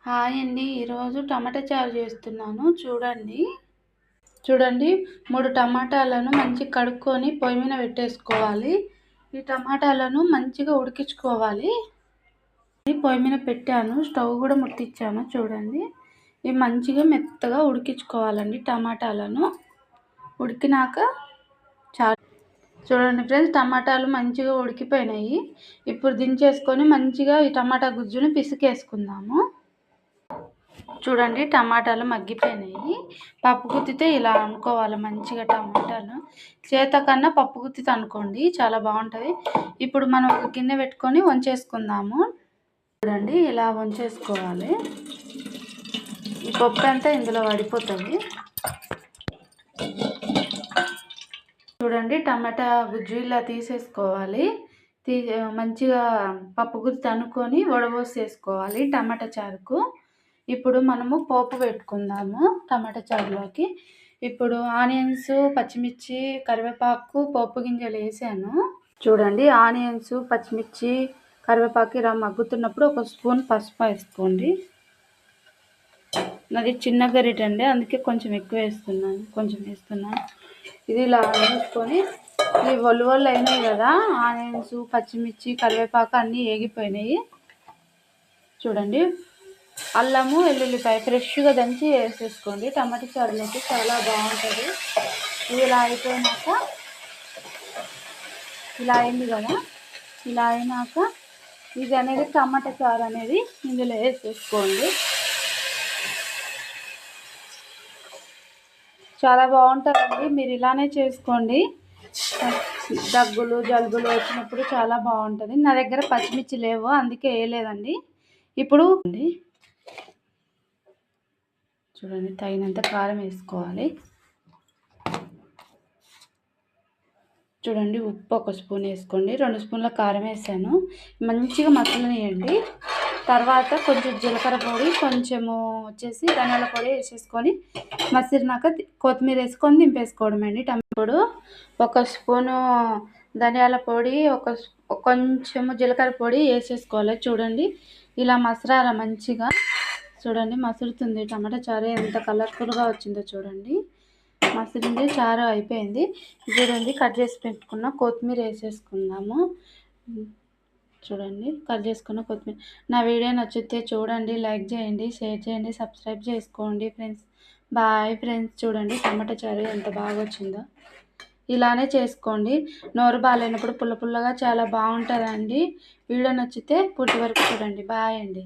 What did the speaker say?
Hi అండి. ఈరోజు టమాటా చారు చేస్తున్నాను. చూడండి 3 టమాటాలను మంచిగా కడుక్కొని పొయ్యి మీద పెట్టేసుకోవాలి. ఈ టమాటాలను మంచిగా ఉడికించుకోవాలి. పొయ్యి మీద పెట్టాను, స్టవ్ కూడా ముట్టించాను. చూడండి, ఇవి మంచిగా మెత్తగా ఉడికించుకోవాలండి. టమాటాలను ఉడికినాక చూడండి ఫ్రెండ్స్, టమాటాలు మంచిగా ఉడికిపోయినాయి. ఇప్పుడు దించేసుకొని మంచిగా ఈ టమాటా గుజ్జును పిసికేసుకుందాము. చూడండి, టమాటాలు మగ్గిపోయినాయి. పప్పు గుత్తితే ఇలా అనుకోవాలి మంచిగా. టమాటాలు చేత కన్నా పప్పు గుత్తితే అనుకోండి, చాలా బాగుంటుంది. ఇప్పుడు మనం ఒక గిన్నె పెట్టుకొని వంచేసుకుందాము. చూడండి, ఇలా వంచేసుకోవాలి. ఈ పప్పు అంతా ఇందులో పడిపోతుంది. చూడండి, టమాటా గుజ్జు ఇలా తీసేసుకోవాలి. మంచిగా పప్పు గుత్తి అనుకొని వడబోసేసుకోవాలి టమాటా చారుకు. ఇప్పుడు మనము పోపు పెట్టుకుందాము టమాటా చారులోకి. ఇప్పుడు ఆనియన్స్, పచ్చిమిర్చి, కరివేపాకు, పోపు గింజలు వేసాను. చూడండి, ఆనియన్స్, పచ్చిమిర్చి, కరివేపాకు ఇలా మగ్గుతున్నప్పుడు ఒక స్పూన్ పసుపు వేసుకోండి. నాది చిన్న గరిటె అండి, అందుకే కొంచెం ఎక్కువ వేస్తున్నాను. ఇది ఇలా వేసుకొని ఈ ఒళ్ళు అయినాయి కదా, ఆనియన్స్, పచ్చిమిర్చి, కరివేపాకు అన్నీ వేగిపోయినాయి. చూడండి, అల్లము, వెల్లుల్లిపాయ ఫ్రెష్గా దంచి వేసేసుకోండి. టమాటా చారులోకి చాలా బాగుంటుంది. ఇది ఇలా అయిపోయినాక, ఇలా అయింది కదా, ఇలా అయినాక ఇది అనేది టమాటా చారు అనేది ఇందులో వేసేసుకోండి. చాలా బాగుంటుందండి, మీరు ఇలానే చేసుకోండి. దగ్గులు, జలుబులు వచ్చినప్పుడు చాలా బాగుంటుంది. నా దగ్గర పచ్చిమిర్చి లేవు, అందుకే వేయలేదండి. ఇప్పుడు చూడండి, తగినంత కారం వేసుకోవాలి. చూడండి, ఉప్పు ఒక స్పూన్ వేసుకోండి. 2 స్పూన్ల కారం వేసాను. మంచిగా మసలనియండి. తర్వాత కొంచెం జీలకర్ర పొడి, కొంచెము వచ్చేసి ధనియాల పొడి వేసేసుకొని మసిలినాక కొత్తిమీర వేసుకొని దింపేసుకోవడం అండి. టమాటో ఒక స్పూను ధనియాల పొడి, కొంచెము జీలకర్ర పొడి వేసేసుకోవాలి. చూడండి, ఇలా మసరాల మంచిగా. చూడండి, మసులుతుంది. టమాటా చారు ఎంత కలర్ఫుల్గా వచ్చిందో చూడండి. మసిలింది, చారు అయిపోయింది. చూడండి, కట్ చేసి పెట్టుకున్న కొత్తిమీర వేసేసుకుందాము. చూడండి, కట్ చేసుకున్న కొత్తిమీర. నా వీడియో నచ్చితే చూడండి, లైక్ చేయండి, షేర్ చేయండి, సబ్స్క్రైబ్ చేసుకోండి ఫ్రెండ్స్. Bye friends. చూడండి, టమాటా చారు ఎంత బాగా వచ్చిందో. ఇలానే చేసుకోండి. నోరు బాగాలేనప్పుడు పుల్లగా చాలా బాగుంటుందండి. వీడియో నచ్చితే పూర్తి వరకు చూడండి. బాయ్ అండి.